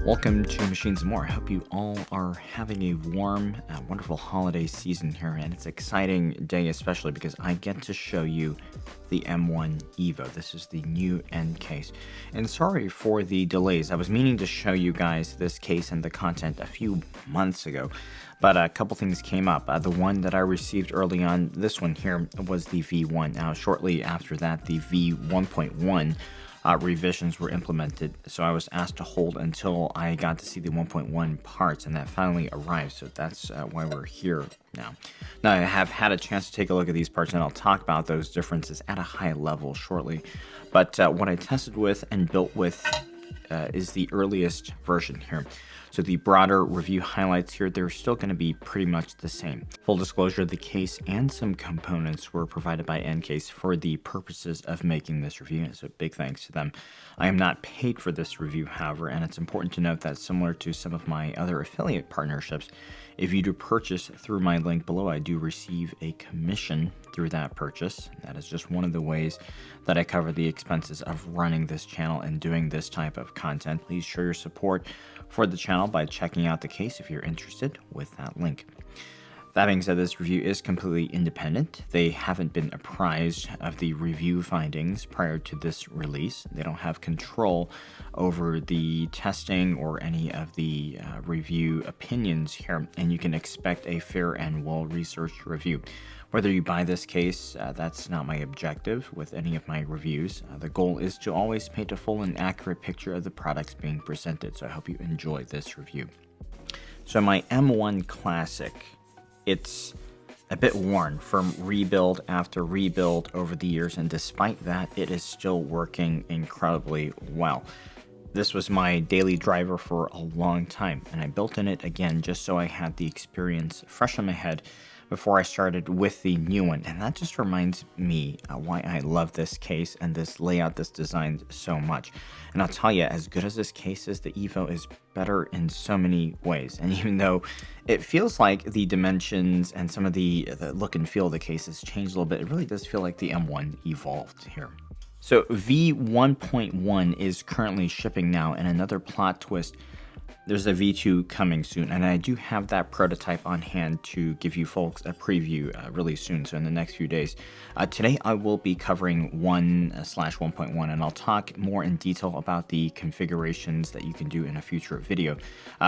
Welcome to Machines and More. I hope you all are having a warm, wonderful holiday season here, and it's an exciting day, especially because I get to show you the M1 Evo. This is the new end case. And sorry for the delays. I was meaning to show you guys this case and the content a few months ago, but a couple things came up. The one that I received early on, this one here, was the V1. Now, shortly after that, the V1.1 revisions were implemented, so I was asked to hold until I got to see the 1.1 parts, and that finally arrived, so that's why we're here now. Now, I have had a chance to take a look at these parts, and I'll talk about those differences at a high level shortly. But what I tested with and built with is the earliest version here. So the broader review highlights here, they're still going to be pretty much the same. Full disclosure, the case and some components were provided by Ncase for the purposes of making this review, so big thanks to them. I am not paid for this review, however, and it's important to note that similar to some of my other affiliate partnerships, if you do purchase through my link below, I do receive a commission through that purchase. That is just one of the ways that I cover the expenses of running this channel and doing this type of content. Please show your support for the channel by checking out the case if you're interested with that link. That being said, this review is completely independent. They haven't been apprised of the review findings prior to this release. They don't have control over the testing or any of the review opinions here, and you can expect a fair and well-researched review. Whether you buy this case, that's not my objective with any of my reviews. The goal is to always paint a full and accurate picture of the products being presented, so I hope you enjoy this review. So my M1 Classic, it's a bit worn from rebuild after rebuild over the years, and despite that, it is still working incredibly well. This was my daily driver for a long time, and I built in it again just so I had the experience fresh in my head before I started with the new one. And that just reminds me why I love this case and this layout, this design so much. And I'll tell you, as good as this case is, the Evo is better in so many ways. And even though it feels like the dimensions and some of the look and feel of the case has changed a little bit, it really does feel like the M1 evolved here. So V1.1 is currently shipping now, and another plot twist, there's a V2 coming soon, and I do have that prototype on hand to give you folks a preview really soon, so in the next few days. Today I will be covering 1/1.1, and I'll talk more in detail about the configurations that you can do in a future video.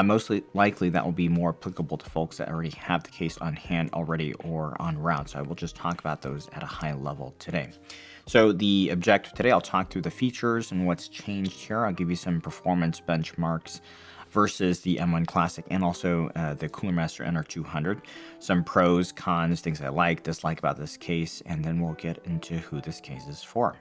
Mostly likely that will be more applicable to folks that already have the case on hand already or en route, so I will just talk about those at a high level today. So the objective today, I'll talk through the features and what's changed here. I'll give you some performance benchmarks versus the M1 Classic and also the Cooler Master NR200. Some pros, cons, things I like, dislike about this case, and then we'll get into who this case is for.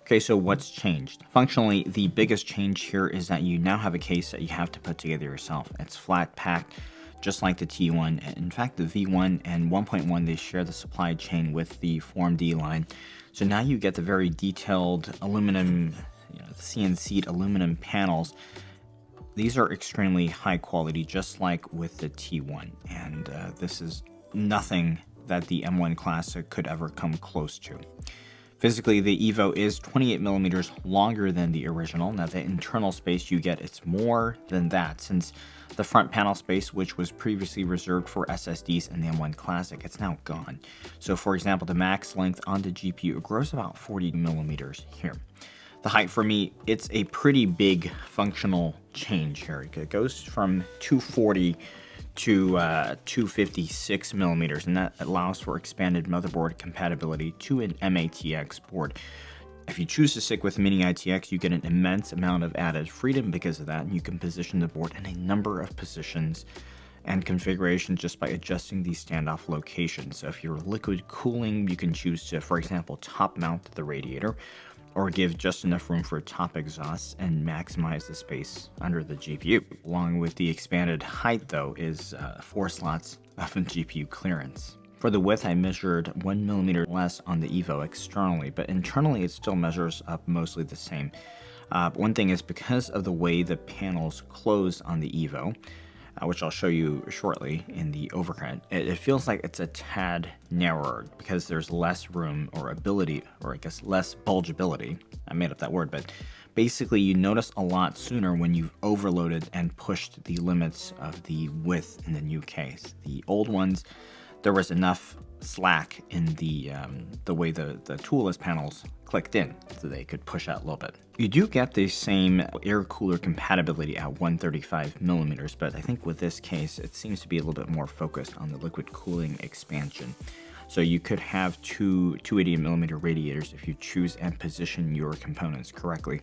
Okay, so what's changed? Functionally, the biggest change here is that you now have a case that you have to put together yourself. It's flat packed, just like the T1. In fact, the V1 and 1.1, they share the supply chain with the Form D line. So now you get the very detailed aluminum, CNC'd aluminum panels. These are extremely high quality, just like with the T1. And this is nothing that the M1 Classic could ever come close to. Physically, the Evo is 28 millimeters longer than the original. Now, the internal space you get, it's more than that, since the front panel space, which was previously reserved for SSDs in the M1 Classic, it's now gone. So, for example, the max length on the GPU grows about 40 millimeters here. The height for me, it's a pretty big functional change here. It goes from 240 to 256 millimeters, and that allows for expanded motherboard compatibility to an MATX board. If you choose to stick with Mini ITX, you get an immense amount of added freedom because of that, and you can position the board in a number of positions and configurations just by adjusting the standoff locations. So if you're liquid cooling, you can choose to, for example, top mount the radiator, or give just enough room for top exhausts and maximize the space under the GPU. Along with the expanded height, though, is 4 slots of GPU clearance. For the width, I measured 1 millimeter less on the Evo externally, but internally it still measures up mostly the same. One thing is, because of the way the panels close on the Evo, which I'll show you shortly in the overhead, it feels like it's a tad narrower because there's less room or ability, or I guess less bulgeability. I made up that word, but basically you notice a lot sooner when you've overloaded and pushed the limits of the width in the new case. The old ones, there was enough slack in the way the toolless panels clicked in, so they could push out a little bit. You do get the same air cooler compatibility at 135 millimeters, but I think with this case, it seems to be a little bit more focused on the liquid cooling expansion. So you could have two 280 millimeter radiators if you choose and position your components correctly.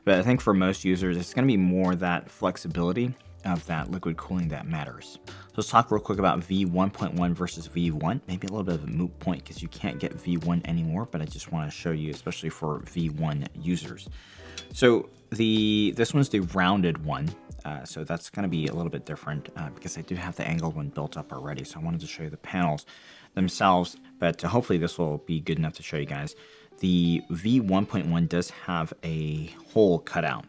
But I think for most users, it's going to be more that flexibility of that liquid cooling that matters. So let's talk real quick about V1.1 versus V1. Maybe a little bit of a moot point because you can't get V1 anymore, but I just want to show you, especially for V1 users. So this one's the rounded one. So that's going to be a little bit different because I do have the angled one built up already. So I wanted to show you the panels themselves, but hopefully this will be good enough to show you guys. The V1.1 does have a hole cut out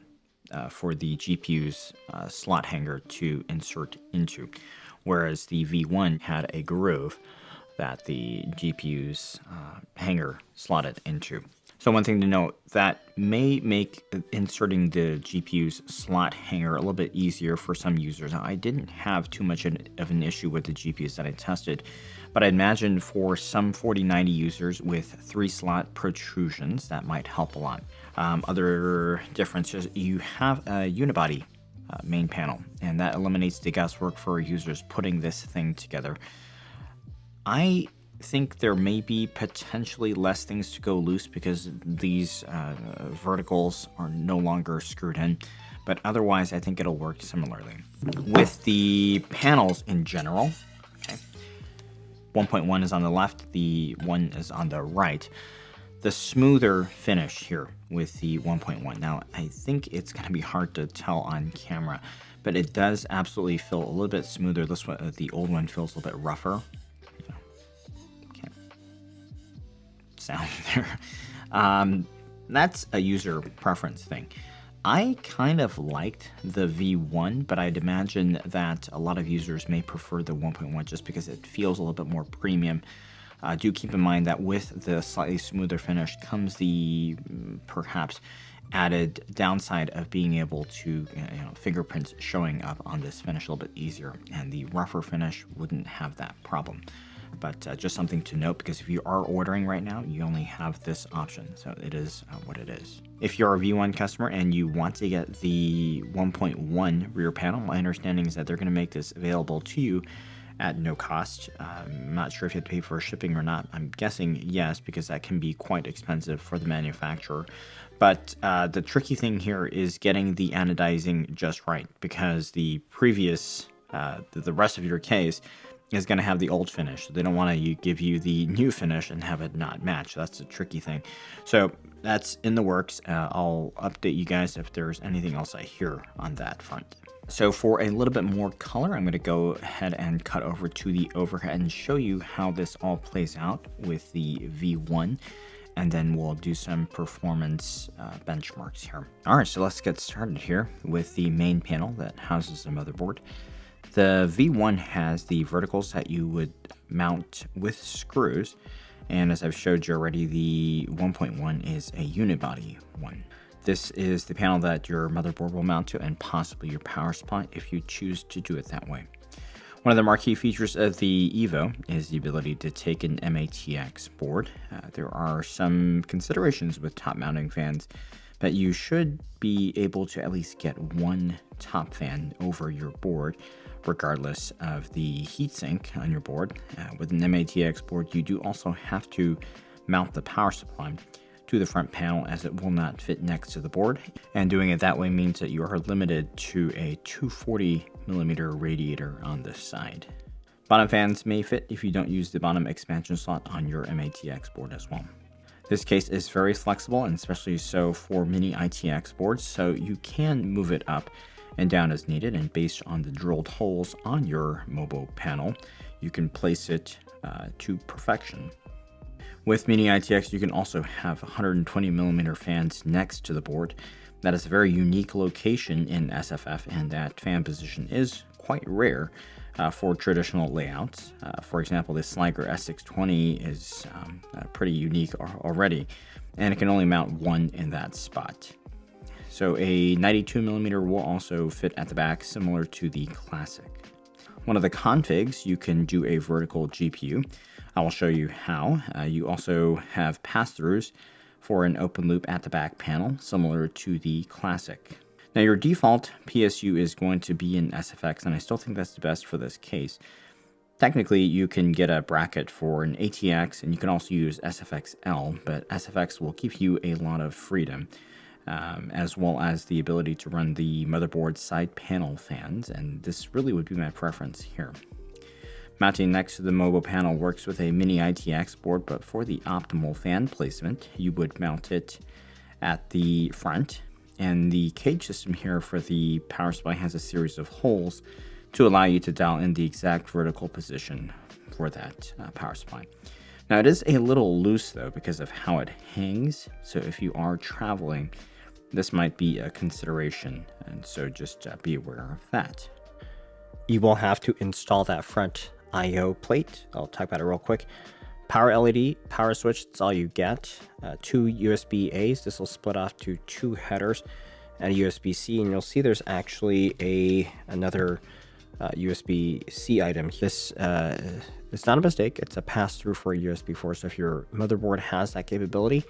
for the GPU's slot hanger to insert into, whereas the V1 had a groove that the GPU's hanger slotted into. So one thing to note, that may make inserting the GPU's slot hanger a little bit easier for some users. Now, I didn't have too much of an issue with the GPUs that I tested, but I imagine for some 4090 users with 3-slot protrusions, that might help a lot. Other differences, you have a unibody main panel, and that eliminates the guesswork for users putting this thing together. I think there may be potentially less things to go loose because these verticals are no longer screwed in, but otherwise I think it'll work similarly. With the panels in general, okay, 1.1 is on the left, the 1 is on the right. The smoother finish here with the 1.1. Now, I think it's going to be hard to tell on camera, but it does absolutely feel a little bit smoother. This one, the old one, feels a little bit rougher. Can't sound there. That's a user preference thing. I kind of liked the V1, but I'd imagine that a lot of users may prefer the 1.1 just because it feels a little bit more premium. Do keep in mind that with the slightly smoother finish comes the perhaps added downside of being able to, fingerprints showing up on this finish a little bit easier, and the rougher finish wouldn't have that problem. But just something to note, because if you are ordering right now, you only have this option, so it is what it is. If you're a V1 customer and you want to get the 1.1 rear panel, my understanding is that they're going to make this available to you at no cost. I'm not sure if you have to pay for shipping or not. I'm guessing yes, because that can be quite expensive for the manufacturer. But the tricky thing here is getting the anodizing just right, because the previous, the rest of your case is going to have the old finish. They don't want to give you the new finish and have it not match. That's a tricky thing. So that's in the works. I'll update you guys if there's anything else I hear on that front. So for a little bit more color, I'm going to go ahead and cut over to the overhead and show you how this all plays out with the V1. And then we'll do some performance benchmarks here. All right, so let's get started here with the main panel that houses the motherboard. The V1 has the verticals that you would mount with screws. And as I've showed you already, the 1.1 is a unibody one. This is the panel that your motherboard will mount to, and possibly your power supply if you choose to do it that way. One of the marquee features of the Evo is the ability to take an MATX board. There are some considerations with top mounting fans, but you should be able to at least get one top fan over your board, regardless of the heatsink on your board. With an MATX board, you do also have to mount the power supply to the front panel, as it will not fit next to the board. And doing it that way means that you are limited to a 240 millimeter radiator on this side. Bottom fans may fit if you don't use the bottom expansion slot on your MATX board as well. This case is very flexible, and especially so for mini ITX boards, so you can move it up and down as needed, and based on the drilled holes on your MOBO panel, you can place it to perfection. With Mini ITX, you can also have 120 millimeter fans next to the board. That is a very unique location in SFF, and that fan position is quite rare for traditional layouts. For example, this Sliker S620 is pretty unique already, and it can only mount one in that spot. So a 92mm will also fit at the back, similar to the Classic. One of the configs, you can do a vertical GPU. I will show you how. You also have pass-throughs for an open loop at the back panel, similar to the Classic. Now your default PSU is going to be in SFX, and I still think that's the best for this case. Technically, you can get a bracket for an ATX, and you can also use SFX-L, but SFX will give you a lot of freedom, as well as the ability to run the motherboard side panel fans, and this really would be my preference here. Mounting next to the MOBO panel works with a mini ITX board, but for the optimal fan placement, you would mount it at the front. And the cage system here for the power supply has a series of holes to allow you to dial in the exact vertical position for that power supply. Now it is a little loose though because of how it hangs, so if you are traveling, this might be a consideration, and so just be aware of that. You will have to install that front I/O plate. I'll talk about it real quick. Power LED, power switch, that's all you get. 2 USB-A's, this will split off to 2 headers and a USB-C, and you'll see there's actually another USB-C item. This is not a mistake, it's a pass-through for a USB 4, so if your motherboard has that capability,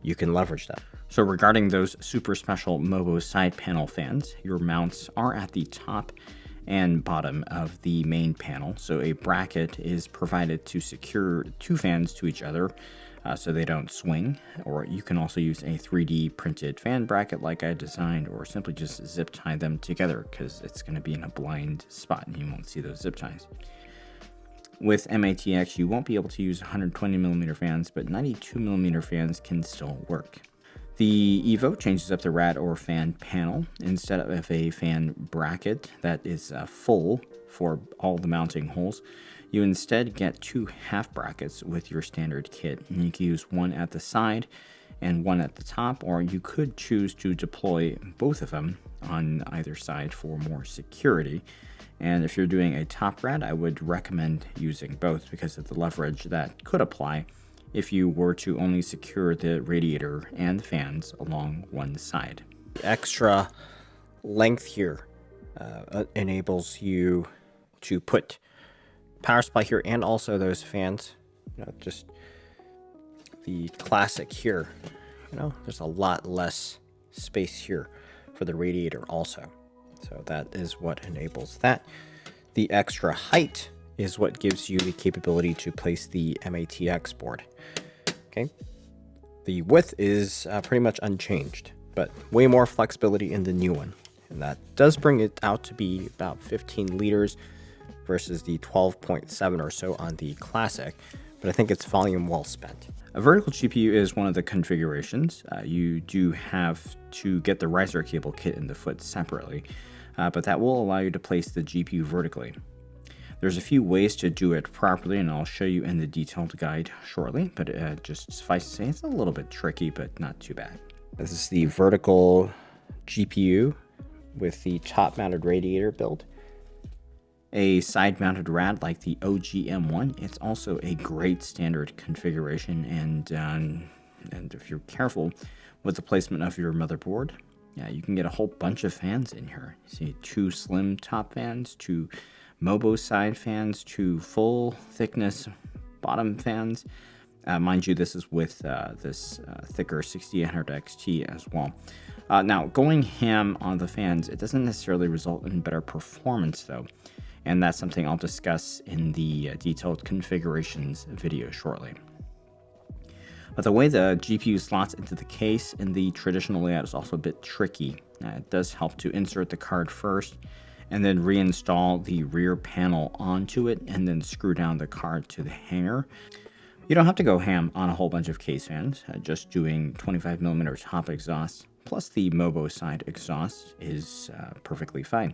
you can leverage that. So regarding those super special MOBO side panel fans, your mounts are at the top and bottom of the main panel. So a bracket is provided to secure 2 fans to each other so they don't swing, or you can also use a 3D printed fan bracket like I designed, or simply just zip tie them together because it's going to be in a blind spot and you won't see those zip ties. With MATX, you won't be able to use 120mm fans, but 92mm fans can still work. The Evo changes up the rad or fan panel. Instead of a fan bracket that is full for all the mounting holes, you instead get 2 half brackets with your standard kit. And you can use one at the side and one at the top, or you could choose to deploy both of them on either side for more security. And if you're doing a top rad, I would recommend using both because of the leverage that could apply if you were to only secure the radiator and fans along one side. The extra length here enables you to put power supply here and also those fans. Just the Classic here, there's a lot less space here for the radiator also. So that is what enables that. The extra height is what gives you the capability to place the MATX board. Okay, the width is pretty much unchanged, but way more flexibility in the new one, and that does bring it out to be about 15 liters versus the 12.7 or so on the Classic, but I think it's volume well spent. A vertical GPU is one of the configurations. You do have to get the riser cable kit in the foot separately, but that will allow you to place the GPU vertically. There's a few ways to do it properly, and I'll show you in the detailed guide shortly, but just suffice to say it's a little bit tricky, but not too bad. This is the vertical GPU with the top-mounted radiator build. A side-mounted rad like the OG M1, it's also a great standard configuration, and if you're careful with the placement of your motherboard, yeah, you can get a whole bunch of fans in here. You see 2 slim top fans, 2 MOBO side fans, 2 full thickness bottom fans. Mind you, this is with this thicker 6800 XT as well. Now, going ham on the fans, it doesn't necessarily result in better performance though, and that's something I'll discuss in the detailed configurations video shortly. But the way the GPU slots into the case in the traditional layout is also a bit tricky. It does help to insert the card first, and then reinstall the rear panel onto it, and then screw down the card to the hanger. You don't have to go ham on a whole bunch of case fans. Just doing 25mm top exhaust plus the MOBO side exhaust is perfectly fine.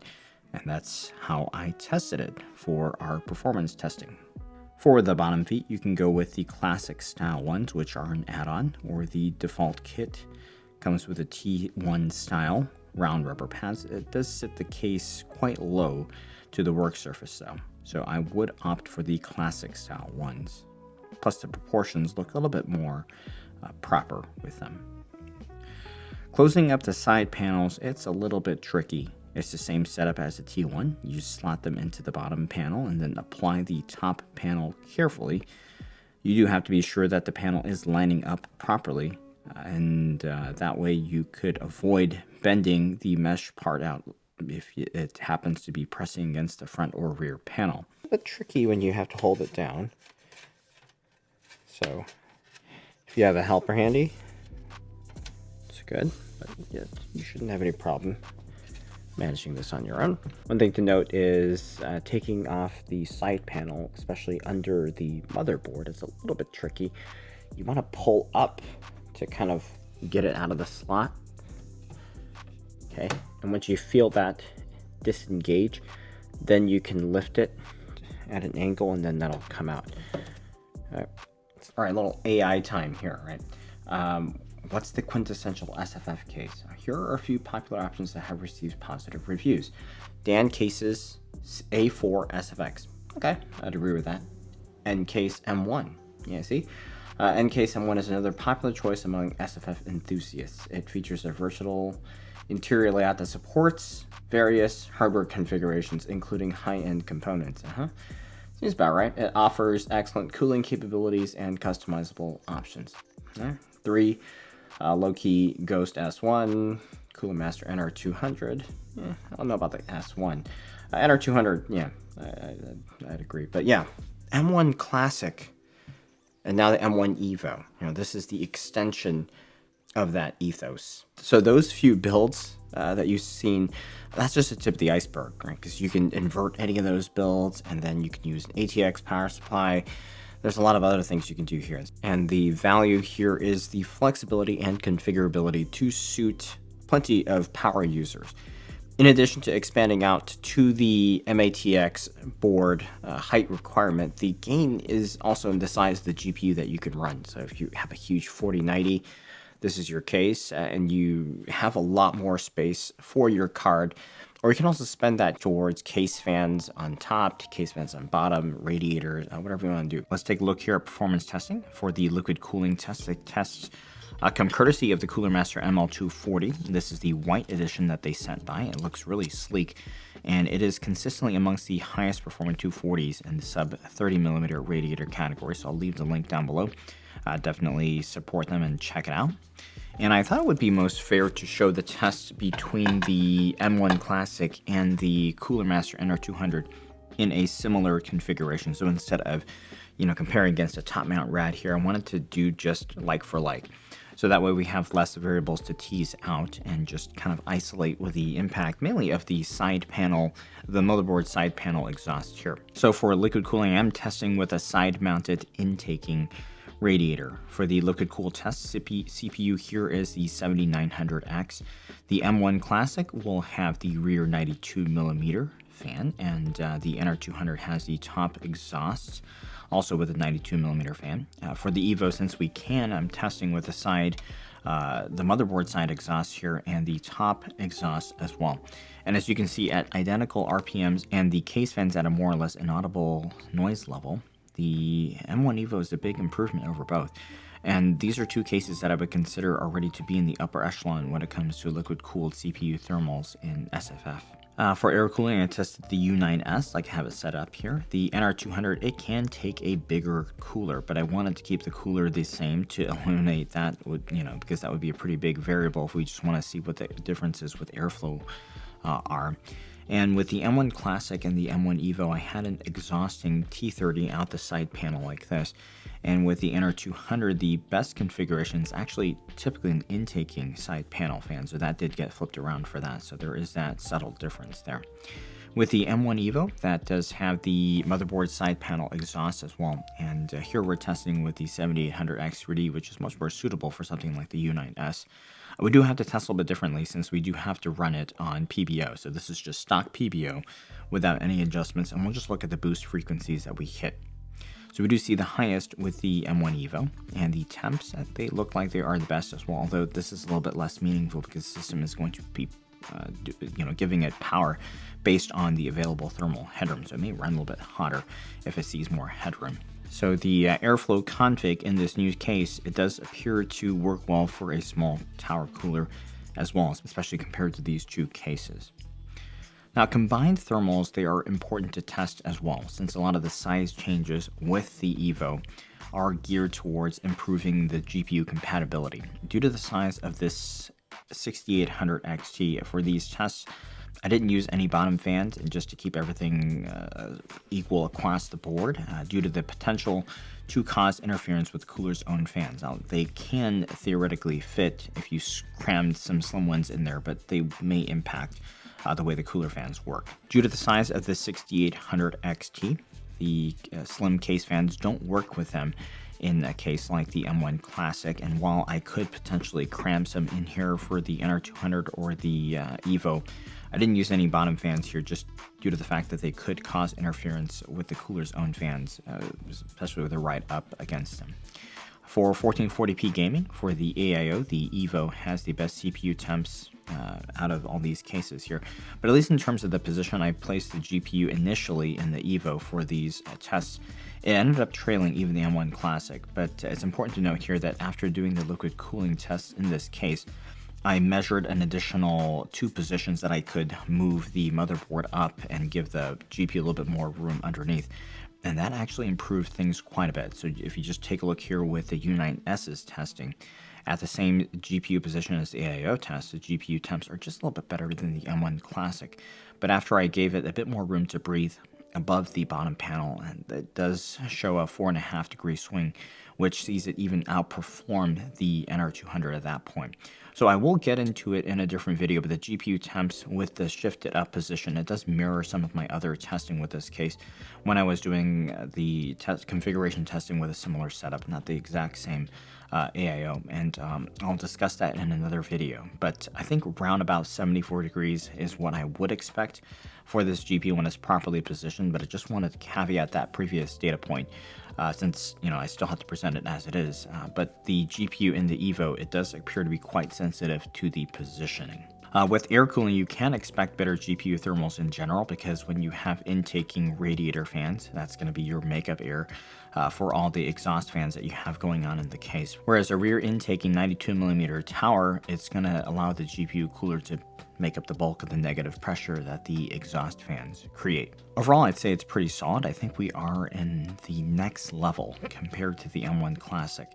And that's how I tested it for our performance testing. For the bottom feet, you can go with the Classic style ones, which are an add-on, or the default kit comes with a T1 style round rubber pads. It does sit the case quite low to the work surface though, so I would opt for the classic style ones. Plus the proportions look a little bit more proper with them. Closing up the side panels, it's a little bit tricky. It's the same setup as the T1. You just slot them into the bottom panel and then apply the top panel carefully. You do have to be sure that the panel is lining up properly, and that way you could avoid bending the mesh part out if it happens to be pressing against the front or rear panel. A bit tricky when you have to hold it down. So if you have a helper handy, it's good, but yeah, you shouldn't have any problem managing this on your own. One thing to note is taking off the side panel, especially under the motherboard, is a little bit tricky. You want to pull up to kind of get it out of the slot. Okay, and once you feel that disengage, then you can lift it at an angle and then that'll come out. All right, little AI time here, right? What's the quintessential SFF case? Here are a few popular options that have received positive reviews. Dan Case's A4 SFX. Okay, I'd agree with that. Ncase M1. Yeah, see? Ncase M1 is another popular choice among SFF enthusiasts. It features a versatile interior layout that supports various hardware configurations, including high-end components. Seems about right. It offers excellent cooling capabilities and customizable options. 3. Low-key Ghost S1, Cooler Master NR200. I don't know about the S1. NR200, yeah, I'd agree. But yeah, M1 Classic, and now the M1 Evo. This is the extension of that ethos. So those few builds that you've seen, that's just the tip of the iceberg, right? Because you can invert any of those builds, and then you can use an ATX power supply. There's a lot of other things you can do here. And the value here is the flexibility and configurability to suit plenty of power users. In addition to expanding out to the MATX board height requirement, the gain is also in the size of the GPU that you can run. So if you have a huge 4090, this is your case, and you have a lot more space for your card. Or you can also spend that towards case fans on top, case fans on bottom, radiators, whatever you want to do. Let's take a look here at performance testing for the liquid cooling test. The tests come courtesy of the Cooler Master ML240. This is the white edition that they sent by. It looks really sleek, and it is consistently amongst the highest performing 240s in the sub 30mm radiator category. So I'll leave the link down below. Definitely support them and check it out. And I thought it would be most fair to show the test between the M1 Classic and the Cooler Master NR200 in a similar configuration. So instead of, comparing against a top mount rad here, I wanted to do just like for like. So that way we have less variables to tease out and just kind of isolate with the impact mainly of the side panel, the motherboard side panel exhaust here. So for liquid cooling, I'm testing with a side mounted intaking radiator. For the liquid cool test, CPU here is the 7900X. The M1 Classic will have the rear 92mm fan, and the NR200 has the top exhaust, also with a 92mm fan. For the Evo, since we can, I'm testing with the motherboard side exhaust here and the top exhaust as well. And as you can see, at identical RPMs and the case fans at a more or less inaudible noise level, the M1 Evo is a big improvement over both. And these are two cases that I would consider already to be in the upper echelon when it comes to liquid-cooled CPU thermals in SFF. For air cooling, I tested the U9S, like I have it set up here. The NR200, it can take a bigger cooler, but I wanted to keep the cooler the same to eliminate that, because that would be a pretty big variable if we just want to see what the differences with airflow are. And with the M1 Classic and the M1 Evo, I had an exhausting T30 out the side panel like this. And with the NR200, the best configuration is actually typically an intaking side panel fan, so that did get flipped around for that. So there is that subtle difference there. With the M1 Evo, that does have the motherboard side panel exhaust as well. And here we're testing with the 7800X3D, which is much more suitable for something like the U9S. We do have to test a little bit differently since we do have to run it on PBO. So this is just stock PBO without any adjustments, and we'll just look at the boost frequencies that we hit. So we do see the highest with the M1 Evo, and the temps, they look like they are the best as well, although this is a little bit less meaningful because the system is going to be giving it power based on the available thermal headroom. So it may run a little bit hotter if it sees more headroom. So the airflow config in this new case, it does appear to work well for a small tower cooler as well, especially compared to these two cases. Now, combined thermals, they are important to test as well, since a lot of the size changes with the Evo are geared towards improving the GPU compatibility. Due to the size of this 6800 XT for these tests, I didn't use any bottom fans just to keep everything equal across the board due to the potential to cause interference with cooler's own fans. Now, they can theoretically fit if you crammed some slim ones in there, but they may impact the way the cooler fans work. Due to the size of the 6800 XT, the slim case fans don't work with them in a case like the M1 Classic, and while I could potentially cram some in here for the NR200 or the Evo, I didn't use any bottom fans here just due to the fact that they could cause interference with the cooler's own fans, especially with the right up against them. For 1440p gaming, for the AIO, the Evo has the best CPU temps out of all these cases here. But at least in terms of the position I placed the GPU initially in the Evo for these tests, it ended up trailing even the M1 Classic. But it's important to note here that after doing the liquid cooling tests in this case, I measured an additional 2 positions that I could move the motherboard up and give the GPU a little bit more room underneath. And that actually improved things quite a bit. So if you just take a look here with the U9S's testing, at the same GPU position as the AIO test, the GPU temps are just a little bit better than the M1 Classic. But after I gave it a bit more room to breathe above the bottom panel, and it does show a 4.5 degree swing, which sees it even outperform the NR200 at that point. So I will get into it in a different video, but the GPU temps with the shifted up position, it does mirror some of my other testing with this case when I was doing the configuration testing with a similar setup, not the exact same AIO, and I'll discuss that in another video. But I think around about 74 degrees is what I would expect for this GPU when it's properly positioned, but I just wanted to caveat that previous data point since I still have to present it as it is. But the GPU in the Evo, it does appear to be quite sensitive to the positioning. With air cooling, you can expect better GPU thermals in general because when you have intaking radiator fans, that's going to be your makeup air for all the exhaust fans that you have going on in the case. Whereas a rear intaking 92mm tower, it's going to allow the GPU cooler to make up the bulk of the negative pressure that the exhaust fans create. Overall, I'd say it's pretty solid. I think we are in the next level compared to the M1 Classic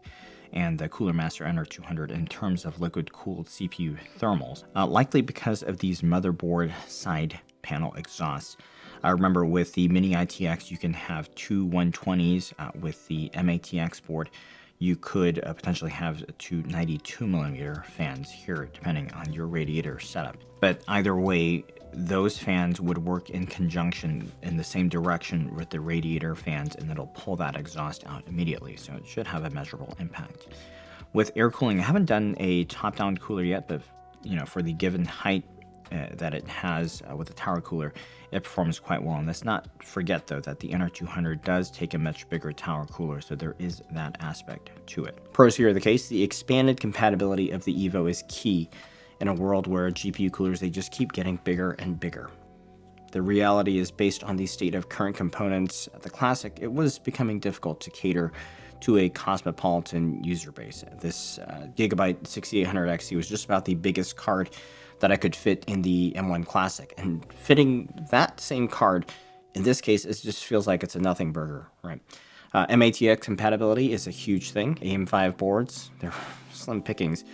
and the Cooler Master NR200 in terms of liquid-cooled CPU thermals, likely because of these motherboard side panel exhausts. Remember, with the Mini ITX, you can have 2 120s. With the M-ATX board, you could potentially have 2 92mm fans here, depending on your radiator setup. But either way, those fans would work in conjunction in the same direction with the radiator fans, and it'll pull that exhaust out immediately, so it should have a measurable impact. With air cooling, I haven't done a top-down cooler yet, but for the given height that it has with the tower cooler, it performs quite well. And let's not forget, though, that the NR200 does take a much bigger tower cooler, so there is that aspect to it. Pros here are the case. The expanded compatibility of the Evo is key in a world where GPU coolers, they just keep getting bigger and bigger. The reality is, based on the state of current components, the Classic, it was becoming difficult to cater to a cosmopolitan user base. This Gigabyte 6800 XT was just about the biggest card that I could fit in the M1 Classic, and fitting that same card in this case, it just feels like it's a nothing burger, right? M-ATX compatibility is a huge thing. AM5 boards, they're slim pickings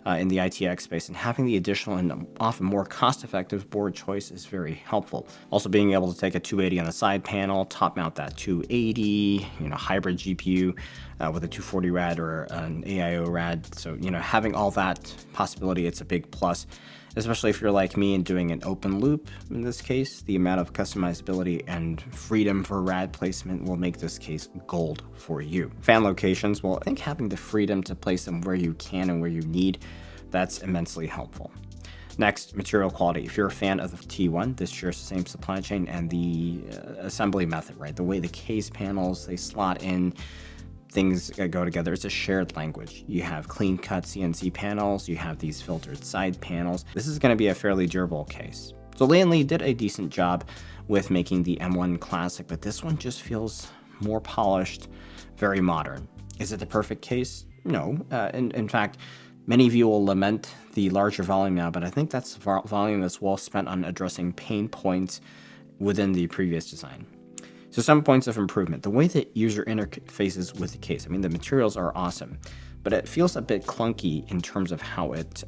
in the ITX space, and having the additional and often more cost-effective board choice is very helpful. Also, being able to take a 280 on the side panel, top mount that 280, hybrid GPU with a 240 rad or an AIO rad. So, having all that possibility, it's a big plus, especially if you're like me and doing an open loop. In this case, the amount of customizability and freedom for rad placement will make this case gold for you. Fan locations, well, I think having the freedom to place them where you can and where you need, that's immensely helpful. Next, material quality. If you're a fan of the T1, this shares the same supply chain and the assembly method, right? The way the case panels, they slot in, things go together. It's a shared language. You have clean cut CNC panels, you have these filtered side panels. This is going to be a fairly durable case. So Lian Li did a decent job with making the M1 Classic, but this one just feels more polished, very modern. Is it the perfect case? No. In fact, many of you will lament the larger volume now, but I think that's volume that's well spent on addressing pain points within the previous design. So some points of improvement. The way that user interfaces with the case. I mean, the materials are awesome, but it feels a bit clunky in terms of how it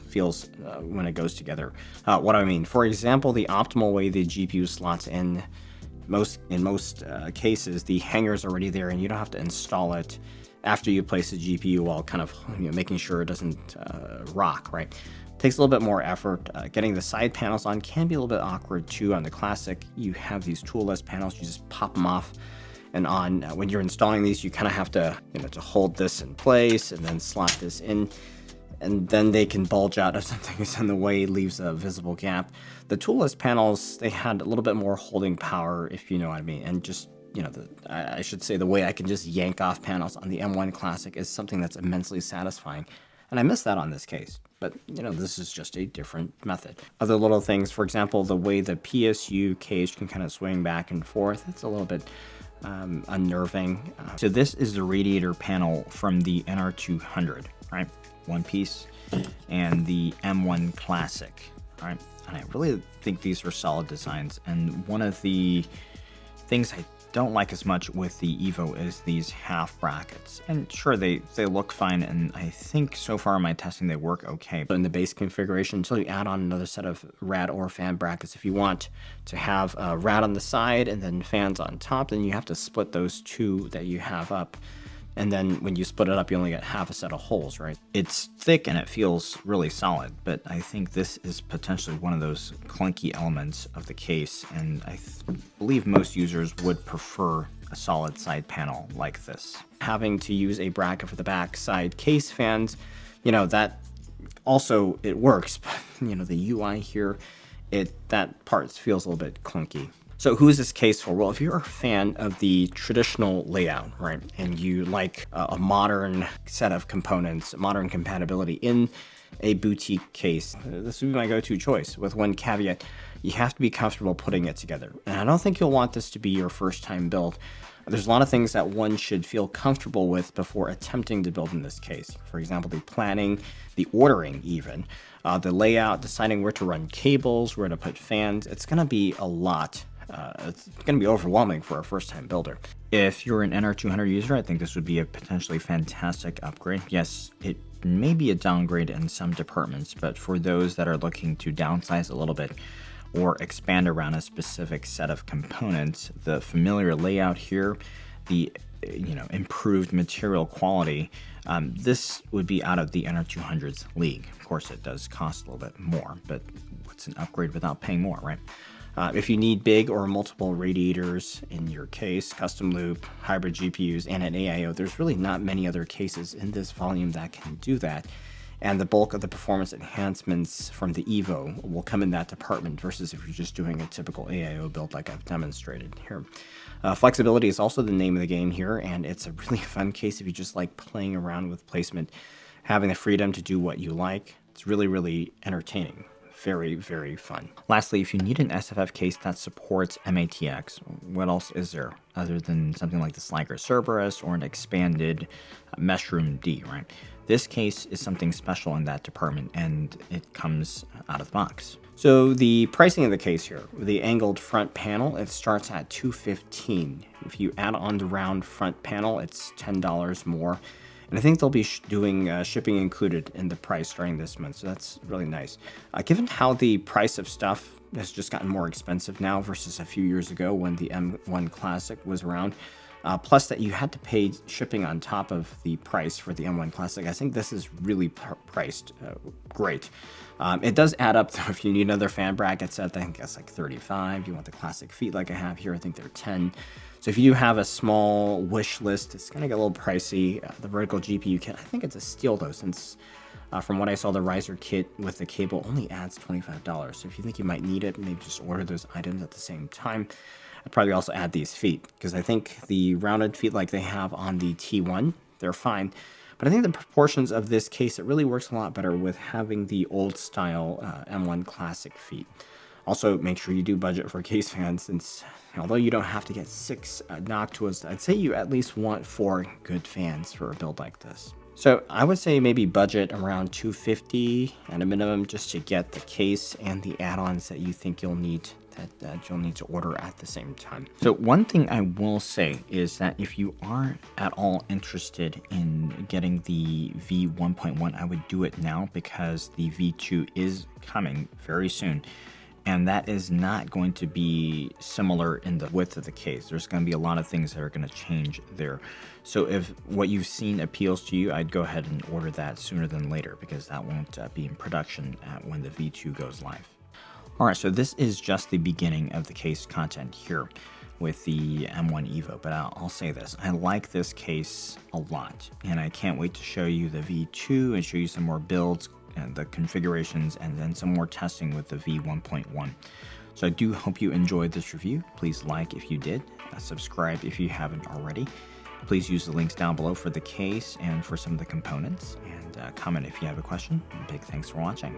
feels when it goes together. What I mean, for example, the optimal way the GPU slots in most cases, the hanger is already there and you don't have to install it after you place the GPU while kind of making sure it doesn't rock, right? Takes a little bit more effort. Getting the side panels on can be a little bit awkward too. On the Classic, you have these toolless panels. You just pop them off and on. When you're installing these, you kind of have to, to hold this in place and then slot this in, and then they can bulge out if something is in the way, leaves a visible gap. The toolless panels, they had a little bit more holding power, if you know what I mean, and just I should say the way I can just yank off panels on the M1 Classic is something that's immensely satisfying. And I miss that on this case, but this is just a different method. Other little things, for example, the way the PSU cage can kind of swing back and forth, it's a little bit unnerving. So this is the radiator panel from the NR200, right? One piece, and the M1 Classic, right? And I really think these are solid designs. And one of the things I don't like as much with the Evo is these half brackets. And sure, they look fine, and I think so far in my testing they work okay. But in the base configuration, until you add on another set of rad or fan brackets, if you want to have a rad on the side and then fans on top, then you have to split those two that you have up. And then when you split it up, you only get half a set of holes, right? It's thick and it feels really solid, but I think this is potentially one of those clunky elements of the case, and I believe most users would prefer a solid side panel like this. Having to use a bracket for the back side case fans, that also, it works, but the UI here, that part feels a little bit clunky. So who is this case for? Well, if you're a fan of the traditional layout, right, and you like a modern set of components, modern compatibility in a boutique case, this would be my go-to choice, with one caveat: you have to be comfortable putting it together. And I don't think you'll want this to be your first time build. There's a lot of things that one should feel comfortable with before attempting to build in this case. For example, the planning, the ordering even, the layout, deciding where to run cables, where to put fans. It's going to be a lot. It's going to be overwhelming for a first-time builder. If you're an NR200 user, I think this would be a potentially fantastic upgrade. Yes, it may be a downgrade in some departments, but for those that are looking to downsize a little bit or expand around a specific set of components, the familiar layout here, the improved material quality, this would be out of the NR200's league. Of course, it does cost a little bit more, but what's an upgrade without paying more, right? If you need big or multiple radiators in your case, custom loop, hybrid GPUs, and an AIO, there's really not many other cases in this volume that can do that. And the bulk of the performance enhancements from the Evo will come in that department versus if you're just doing a typical AIO build like I've demonstrated here. Flexibility is also the name of the game here, and it's a really fun case if you just like playing around with placement, having the freedom to do what you like. It's really, really entertaining. Very, very fun. Lastly, if you need an SFF case that supports MATX, what else is there other than something like the Sliger Cerberus or an expanded Meshroom D, right? This case is something special in that department, and it comes out of the box. So the pricing of the case here, the angled front panel, it starts at $215. If you add on the round front panel, it's $10 more. And I think they'll be doing shipping included in the price starting this month, so that's really nice. Given how the price of stuff has just gotten more expensive now versus a few years ago when the M1 Classic was around, plus that you had to pay shipping on top of the price for the M1 Classic, I think this is really priced great. It does add up, though, if you need another fan bracket set, I think that's like $35. You want the classic feet like I have here, I think they're $10. So if you do have a small wish list, it's going to get a little pricey. The vertical GPU kit, I think it's a steal though, since from what I saw, the riser kit with the cable only adds $25. So if you think you might need it, maybe just order those items at the same time. I'd probably also add these feet, because I think the rounded feet like they have on the T1, they're fine. But I think the proportions of this case, it really works a lot better with having the old style M1 Classic feet. Also, make sure you do budget for case fans, since although you don't have to get 6 Noctuas, I'd say you at least want 4 good fans for a build like this. So I would say maybe budget around $250 at a minimum, just to get the case and the add-ons that you think you'll need, that you'll need to order at the same time. So one thing I will say is that if you are at all interested in getting the V1.1, I would do it now, because the V2 is coming very soon. And that is not going to be similar in the width of the case. There's going to be a lot of things that are going to change there. So if what you've seen appeals to you, I'd go ahead and order that sooner than later, because that won't be in production when the V2 goes live. All right, so this is just the beginning of the case content here with the M1 Evo, but I'll say this. I like this case a lot, and I can't wait to show you the V2 and show you some more builds and the configurations, and then some more testing with the V1.1. So I do hope you enjoyed this review. Please like if you did, subscribe if you haven't already. Please use the links down below for the case and for some of the components, and comment if you have a question. Big thanks for watching.